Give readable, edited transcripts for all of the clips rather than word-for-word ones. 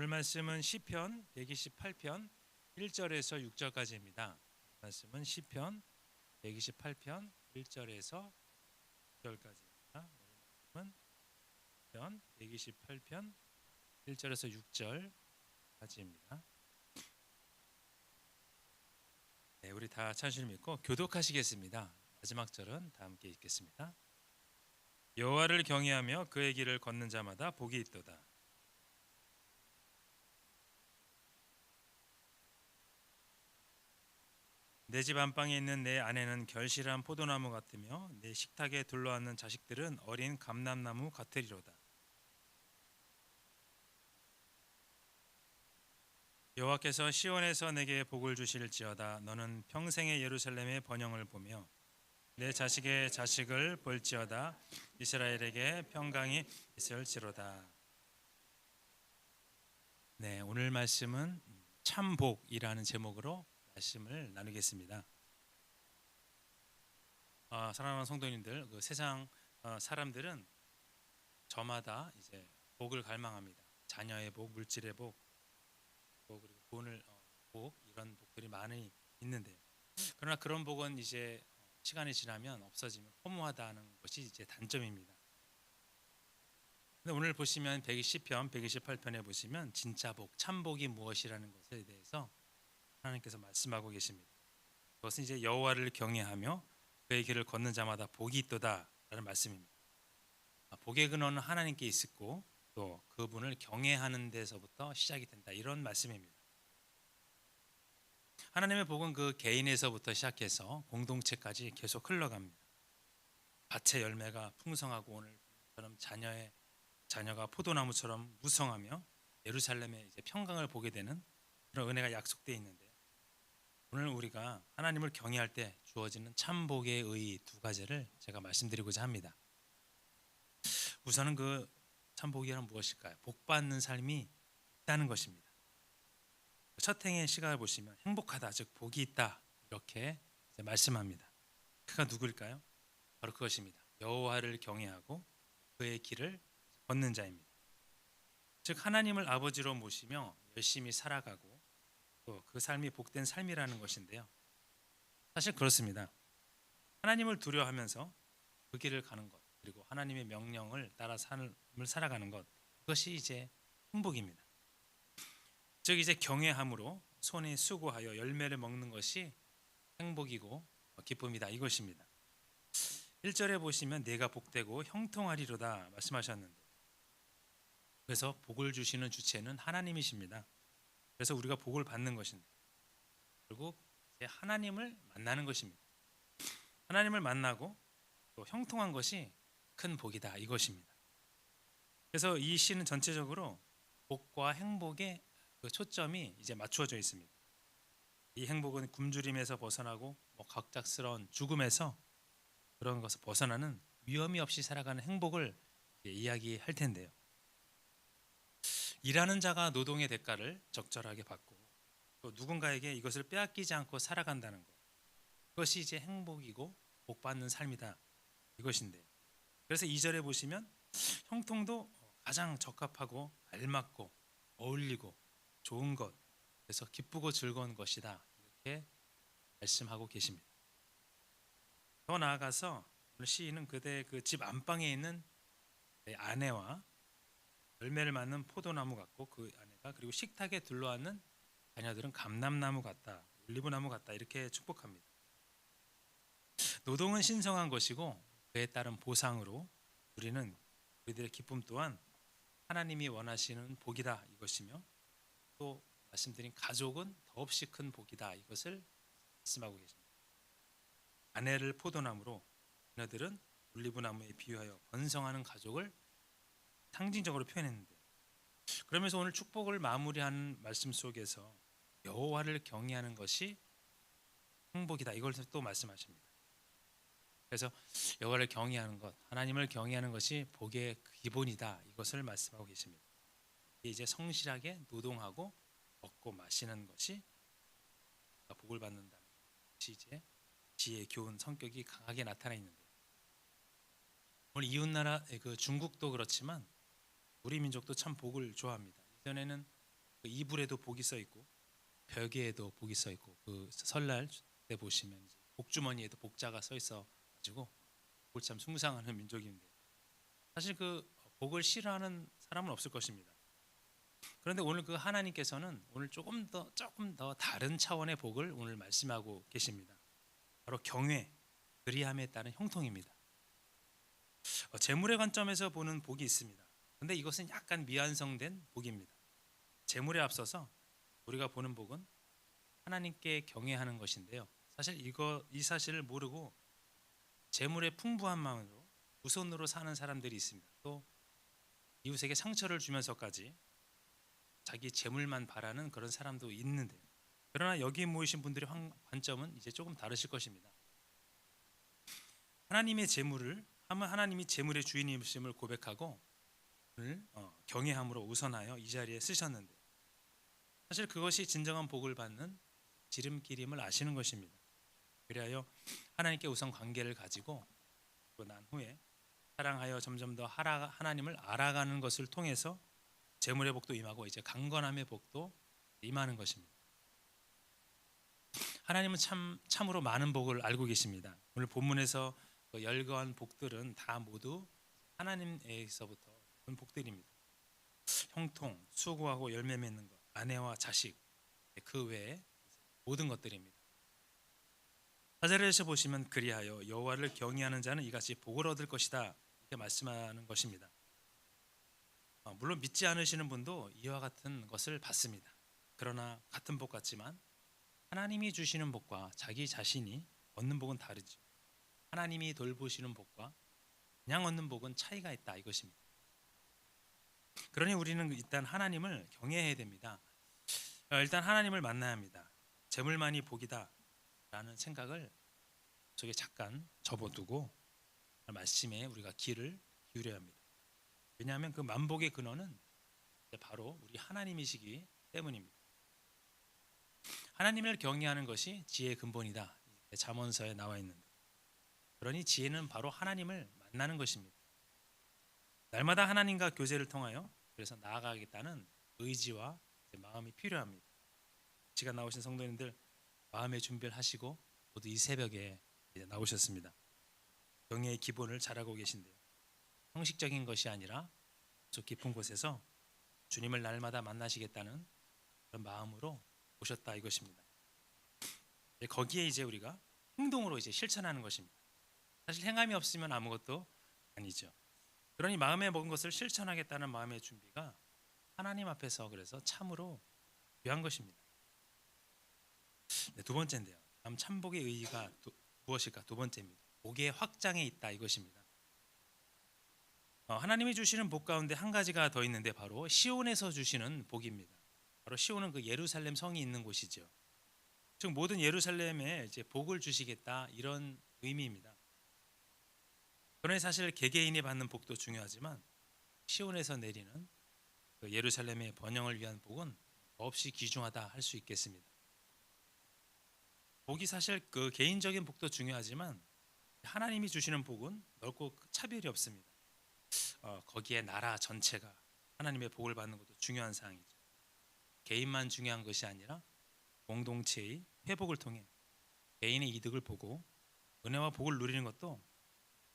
오늘 말씀은 시편 128편 1절에서 6절까지입니다. 말씀은 시편 128편 1절에서 6절까지입니다. 오늘 말씀은 시편 128편 1절에서 6절까지입니다. 네, 우리 다 찬송을 믿고 교독하시겠습니다. 마지막 절은 다 함께 읽겠습니다. 여호와를 경외하며 그의 길을 걷는 자마다 복이 있도다. 내 집 안방에 있는 내 아내는 결실한 포도나무 같으며 내 식탁에 둘러앉는 자식들은 어린 감람나무 같으리로다. 여호와께서 시온에서 내게 복을 주실지어다. 너는 평생의 예루살렘의 번영을 보며 내 자식의 자식을 볼지어다. 이스라엘에게 평강이 있을지로다. 네, 오늘 말씀은 참복이라는 제목으로 말씀을 나누겠습니다. 사랑하는 성도님들, 그 세상 사람들은 저마다 이제 복을 갈망합니다. 자녀의 복, 물질의 복, 그리고 돈을 복, 이런 복들이 많이 있는데요. 그러나 그런 복은 이제 시간이 지나면 없어지면 허무하다는 것이 이제 단점입니다. 근데 오늘 보시면 120편, 128편에 보시면 진짜 복, 참복이 무엇이라는 것에 대해서 하나님께서 말씀하고 계십니다. 그것은 이제 여호와를 경외하며 그의 길을 걷는 자마다 복이 있도다라는 말씀입니다. 복의 근원은 하나님께 있고 또 그분을 경외하는 데서부터 시작이 된다, 이런 말씀입니다. 하나님의 복은 그 개인에서부터 시작해서 공동체까지 계속 흘러갑니다. 밭의 열매가 풍성하고 오늘 처럼 자녀가 포도나무처럼 무성하며 예루살렘의 이제 평강을 보게 되는 그런 은혜가 약속되어 있는데, 오늘 우리가 하나님을 경외할 때 주어지는 참복의 의 두 가지를 제가 말씀드리고자 합니다. 우선은 그 참복이란 무엇일까요? 복받는 삶이 있다는 것입니다. 첫 행의 시각을 보시면 행복하다, 즉 복이 있다, 이렇게 이제 말씀합니다. 그가 누구일까요? 바로 그것입니다. 여호와를 경외하고 그의 길을 걷는 자입니다. 즉 하나님을 아버지로 모시며 열심히 살아가고 또 그 삶이 복된 삶이라는 것인데요. 사실 그렇습니다. 하나님을 두려워하면서 그 길을 가는 것, 그리고 하나님의 명령을 따라 삶을 살아가는 것, 그것이 이제 행복입니다. 즉 이제 경외함으로 손에 수고하여 열매를 먹는 것이 행복이고 기쁨이다, 이것입니다. 1절에 보시면 내가 복되고 형통하리로다 말씀하셨는데, 그래서 복을 주시는 주체는 하나님이십니다. 그래서 우리가 복을 받는 것인데, 결국 이제 하나님을 만나는 것입니다. 하나님을 만나고 또 형통한 것이 큰 복이다, 이것입니다. 그래서 이 시는 전체적으로 복과 행복의 그 초점이 이제 맞추어져 있습니다. 이 행복은 굶주림에서 벗어나고 갑작스러운 죽음에서 그런 것을 벗어나는 위험이 없이 살아가는 행복을 이야기할 텐데요. 일하는 자가 노동의 대가를 적절하게 받고 또 누군가에게 이것을 빼앗기지 않고 살아간다는 것, 그것이 이제 행복이고 복받는 삶이다, 이것인데요. 그래서 2절에 보시면 형통도 가장 적합하고 알맞고 어울리고 좋은 것, 그래서 기쁘고 즐거운 것이다, 이렇게 말씀하고 계십니다. 더 나아가서 오늘 시인은 그대 그 집 안방에 있는 아내와 열매를 맺는 포도나무 같고 그 아내가, 그리고 식탁에 둘러앉는 자녀들은 감람나무 같다, 올리브나무 같다, 이렇게 축복합니다. 노동은 신성한 것이고 그에 따른 보상으로 우리들의 기쁨 또한 하나님이 원하시는 복이다, 이것이며 또 말씀드린 가족은 더없이 큰 복이다, 이것을 말씀하고 계십니다. 아내를 포도나무로, 자녀들은 올리브나무에 비유하여 번성하는 가족을 상징적으로 표현했는데, 그러면서 오늘 축복을 마무리하는 말씀 속에서 여호와를 경외하는 것이 행복이다, 이걸 또 말씀하십니다. 그래서 여호와를 경외하는 것, 하나님을 경외하는 것이 복의 기본이다, 이것을 말씀하고 계십니다. 이제 성실하게 노동하고 먹고 마시는 것이 복을 받는다는 것이 이제 지혜, 교훈, 성격이 강하게 나타나 있는데, 오늘 이웃나라 그 중국도 그렇지만 우리 민족도 참 복을 좋아합니다. 이전에는 그 이불에도 복이 써 있고 벽에도 복이 써 있고 그 설날 때 보시면 이제 복주머니에도 복자가 써 있어 가지고 복을 참 숭상하는 민족인데 사실 그 복을 싫어하는 사람은 없을 것입니다. 그런데 오늘 그 하나님께서는 오늘 조금 더 다른 차원의 복을 오늘 말씀하고 계십니다. 바로 경외, 그리함에 따른 형통입니다. 재물의 관점에서 보는 복이 있습니다. 근데 이것은 약간 미완성된 복입니다. 재물에 앞서서 우리가 보는 복은 하나님께 경외하는 것인데요. 사실 이 사실을 모르고 재물의 풍부한 마음으로 우선으로 사는 사람들이 있습니다. 또 이웃에게 상처를 주면서까지 자기 재물만 바라는 그런 사람도 있는데, 그러나 여기 모이신 분들의 관점은 이제 조금 다르실 것입니다. 하나님이 재물의 주인이심을 고백하고 오늘 경외함으로 우선하여 이 자리에 쓰셨는데, 사실 그것이 진정한 복을 받는 지름길임을 아시는 것입니다. 그리하여 하나님께 우선 관계를 가지고 난 후에 사랑하여 점점 더 하나님을 알아가는 것을 통해서 재물의 복도 임하고 이제 강건함의 복도 임하는 것입니다. 하나님은 참으로 많은 복을 알고 계십니다. 오늘 본문에서 그 열거한 복들은 다 모두 하나님에서부터 온 복들입니다. 형통, 수고하고 열매 맺는 것, 아내와 자식, 그 외에 모든 것들입니다. 4절에서 보시면 그리하여 여호와를 경외하는 자는 이같이 복을 얻을 것이다 이렇게 말씀하는 것입니다. 물론 믿지 않으시는 분도 이와 같은 것을 받습니다. 그러나 같은 복 같지만 하나님이 주시는 복과 자기 자신이 얻는 복은 다르죠. 하나님이 돌보시는 복과 그냥 얻는 복은 차이가 있다 이것입니다. 그러니 우리는 일단 하나님을 경외해야 됩니다. 일단 하나님을 만나야 합니다. 재물만이 복이다 라는 생각을 속에 잠깐 접어두고 말씀에 우리가 귀를 기울여야 합니다. 왜냐하면 그 만복의 근원은 바로 우리 하나님이시기 때문입니다. 하나님을 경외하는 것이 지혜의 근본이다. 잠언서에 나와 있는데, 그러니 지혜는 바로 하나님을 만나는 것입니다. 날마다 하나님과 교제를 통하여 그래서 나아가겠다는 의지와 마음이 필요합니다. 시간 나오신 성도님들 마음의 준비를 하시고 모두 이 새벽에 이제 나오셨습니다. 경외의 기본을 잘하고 계신데요. 형식적인 것이 아니라 저 깊은 곳에서 주님을 날마다 만나시겠다는 그런 마음으로 오셨다 이것입니다. 거기에 이제 우리가 행동으로 이제 실천하는 것입니다. 사실 행함이 없으면 아무것도 아니죠. 그러니 마음에 먹은 것을 실천하겠다는 마음의 준비가 하나님 앞에서 그래서 참으로 귀한 것입니다. 두 번째인데요. 다음 참복의 의의가 무엇일까? 두 번째입니다. 복의 확장에 있다 이것입니다. 하나님이 주시는 복 가운데 한 가지가 더 있는데 바로 시온에서 주시는 복입니다. 바로 시온은 그 예루살렘 성이 있는 곳이죠. 즉 모든 예루살렘에 이제 복을 주시겠다 이런 의미입니다. 그러니 사실 개개인이 받는 복도 중요하지만 시온에서 내리는 그 예루살렘의 번영을 위한 복은 더없이 귀중하다 할 수 있겠습니다. 복이 사실 그 개인적인 복도 중요하지만 하나님이 주시는 복은 넓고 차별이 없습니다. 거기에 나라 전체가 하나님의 복을 받는 것도 중요한 사항이죠. 개인만 중요한 것이 아니라 공동체의 회복을 통해 개인의 이득을 보고 은혜와 복을 누리는 것도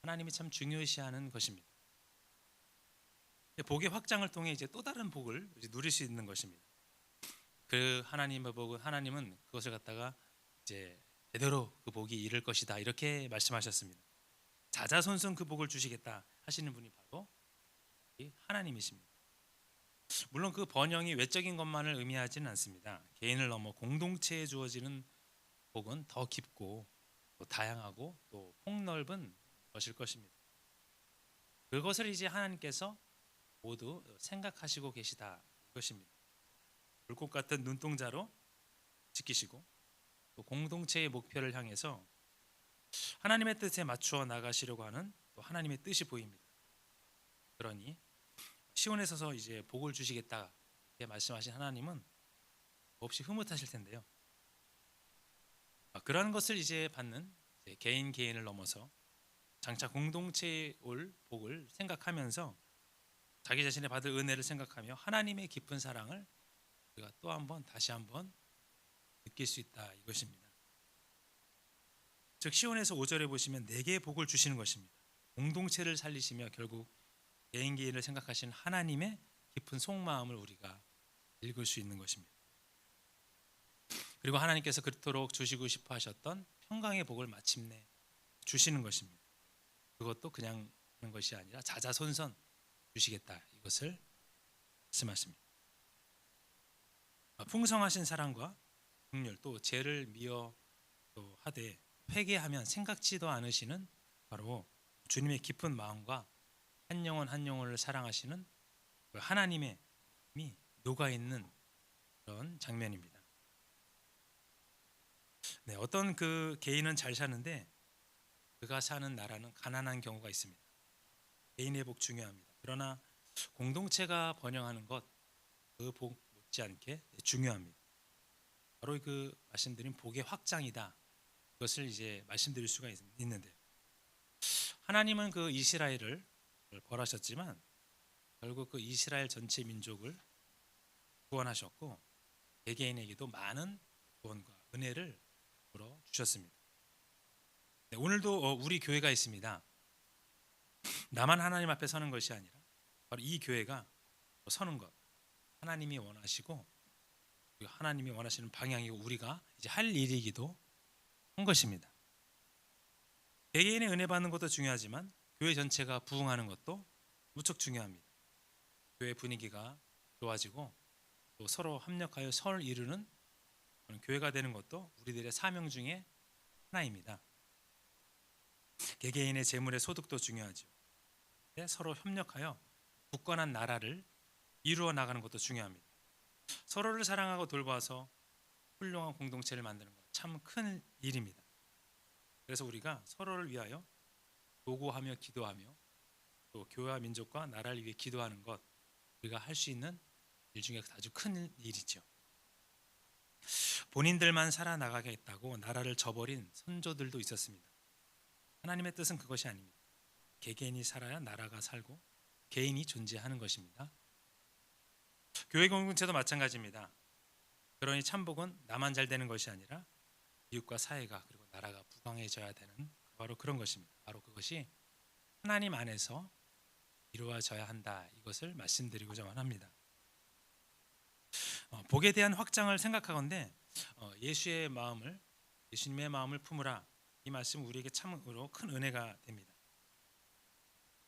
하나님이 참 중요시하는 것입니다. 복의 확장을 통해 이제 또 다른 복을 이제 누릴 수 있는 것입니다. 그 하나님의 복은 하나님은 그것을 갖다가 이제 제대로 그 복이 이를 것이다 이렇게 말씀하셨습니다. 자자손손 그 복을 주시겠다 하시는 분이 바로 하나님이십니다. 물론 그 번영이 외적인 것만을 의미하지는 않습니다. 개인을 넘어 공동체에 주어지는 복은 더 깊고 또 다양하고 또 폭넓은 것일 것입니다. 그것을 이제 하나님께서 모두 생각하시고 계시다 이것입니다. 불꽃 같은 눈동자로 지키시고 또 공동체의 목표를 향해서 하나님의 뜻에 맞추어 나가시려고 하는 또 하나님의 뜻이 보입니다. 그러니 시온에 서서 이제 복을 주시겠다 이렇게 말씀하신 하나님은 없이 흐뭇하실 텐데요. 그러한 것을 이제 받는 이제 개인을 넘어서 장차 공동체에 올 복을 생각하면서 자기 자신의 받을 은혜를 생각하며 하나님의 깊은 사랑을 우리가 또 한번 다시 한번 느낄 수 있다 이것입니다. 즉 시온에서 5절에 보시면 내게 복을 주시는 것입니다. 공동체를 살리시며 결국 개인 개인을 생각하신 하나님의 깊은 속마음을 우리가 읽을 수 있는 것입니다. 그리고 하나님께서 그토록 주시고 싶어 하셨던 평강의 복을 마침내 주시는 것입니다. 그것도 그냥 하는 것이 아니라 자자손손 주시겠다 이것을 말씀하십니다. 풍성하신 사랑과 긍휼 또 죄를 미워 또 하되 회개하면 생각지도 않으시는 바로 주님의 깊은 마음과 한 영혼 한 영혼을 사랑하시는 하나님의 마음이 녹아있는 그런 장면입니다. 네, 어떤 그 개인은 잘 사는데 그가 사는 나라는 가난한 경우가 있습니다. 개인의 복 중요합니다. 그러나 공동체가 번영하는 것 그 복 못지않게 중요합니다. 바로 그 말씀드린 복의 확장이다. 그것을 이제 말씀드릴 수가 있는데요. 하나님은 그 이스라엘을 벌하셨지만 결국 그 이스라엘 전체 민족을 구원하셨고 개개인에게도 많은 구원과 은혜를 불어 주셨습니다. 네, 오늘도 우리 교회가 있습니다. 나만 하나님 앞에 서는 것이 아니라 바로 이 교회가 서는 것 하나님이 원하시고 하나님이 원하시는 방향이고 우리가 이제 할 일이기도 한 것입니다. 개개인의 은혜 받는 것도 중요하지만 교회 전체가 부흥하는 것도 무척 중요합니다. 교회 분위기가 좋아지고 또 서로 합력하여 설 이루는 교회가 되는 것도 우리들의 사명 중에 하나입니다. 개개인의 재물의 소득도 중요하죠. 서로 협력하여 굳건한 나라를 이루어 나가는 것도 중요합니다. 서로를 사랑하고 돌봐서 훌륭한 공동체를 만드는 것 참 큰 일입니다. 그래서 우리가 서로를 위하여 도구하며 기도하며 또 교회와 민족과 나라를 위해 기도하는 것 우리가 할 수 있는 일 중에 아주 큰 일이죠. 본인들만 살아나가겠다고 나라를 저버린 선조들도 있었습니다. 하나님의 뜻은 그것이 아닙니다. 개개인이 살아야 나라가 살고 개인이 존재하는 것입니다. 교회 공동체도 마찬가지입니다. 그러니 참복은 나만 잘 되는 것이 아니라 이웃과 사회가 그리고 나라가 부강해져야 되는 바로 그런 것입니다. 바로 그것이 하나님 안에서 이루어져야 한다. 이것을 말씀드리고자 합니다. 복에 대한 확장을 생각하건대 예수님의 마음을 품으라. 이 말씀 우리에게 참으로 큰 은혜가 됩니다.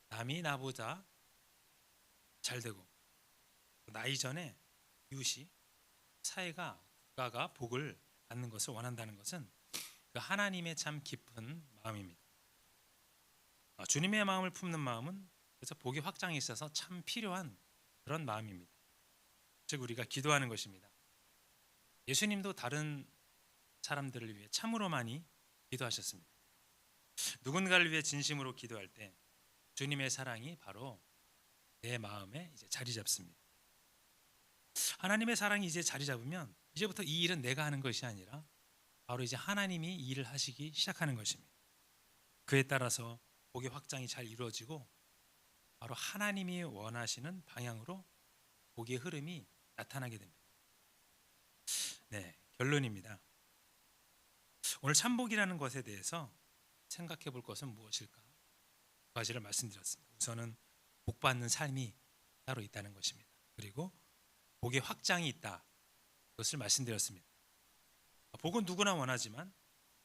남이 나보다 잘 되고 나 이전에 이웃이 사회가 국가가 복을 받는 것을 원한다는 것은 그 하나님의 참 깊은 마음입니다. 주님의 마음을 품는 마음은 그래서 복의 확장에 있어서 참 필요한 그런 마음입니다. 즉 우리가 기도하는 것입니다. 예수님도 다른 사람들을 위해 참으로 많이 기도하셨습니다. 누군가를 위해 진심으로 기도할 때 주님의 사랑이 바로 내 마음에 이제 자리 잡습니다. 하나님의 사랑이 이제 자리 잡으면 이제부터 이 일은 내가 하는 것이 아니라 바로 이제 하나님이 이 일을 하시기 시작하는 것입니다. 그에 따라서 복의 확장이 잘 이루어지고 바로 하나님이 원하시는 방향으로 복의 흐름이 나타나게 됩니다. 네, 결론입니다. 오늘 참복이라는 것에 대해서 생각해 볼 것은 무엇일까? 두 가지를 말씀드렸습니다. 우선은 복받는 삶이 따로 있다는 것입니다. 그리고 복의 확장이 있다. 그것을 말씀드렸습니다. 복은 누구나 원하지만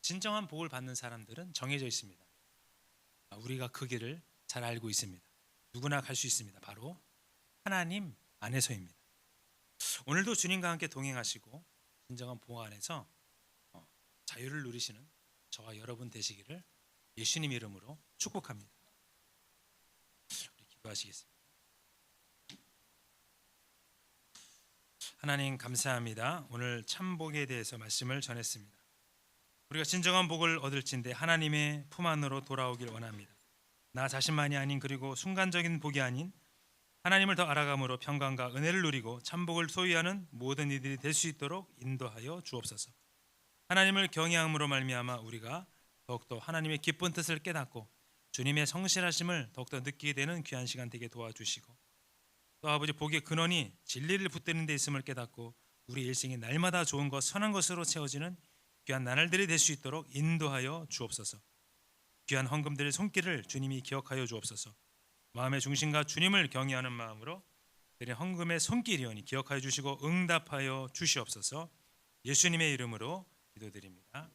진정한 복을 받는 사람들은 정해져 있습니다. 우리가 그 길을 잘 알고 있습니다. 누구나 갈 수 있습니다. 바로 하나님 안에서입니다. 오늘도 주님과 함께 동행하시고 진정한 복 안에서 자유를 누리시는 저와 여러분 되시기를 예수님 이름으로 축복합니다. 우리 기도하시겠습니다. 하나님 감사합니다. 오늘 참복에 대해서 말씀을 전했습니다. 우리가 진정한 복을 얻을진대 하나님의 품 안으로 돌아오길 원합니다. 나 자신만이 아닌 그리고 순간적인 복이 아닌 하나님을 더 알아감으로 평강과 은혜를 누리고 참복을 소유하는 모든 이들이 될 수 있도록 인도하여 주옵소서. 하나님을 경외함으로 말미암아 우리가 더욱더 하나님의 기쁜 뜻을 깨닫고 주님의 성실하심을 더욱더 느끼게 되는 귀한 시간 되게 도와주시고 또 아버지 복의 근원이 진리를 붙드는 데 있음을 깨닫고 우리 일생이 날마다 좋은 것 선한 것으로 채워지는 귀한 나날들이 될 수 있도록 인도하여 주옵소서. 귀한 헌금들의 손길을 주님이 기억하여 주옵소서. 마음의 중심과 주님을 경외하는 마음으로 드린 헌금의 손길이오니 기억하여 주시고 응답하여 주시옵소서. 예수님의 이름으로 기도드립니다.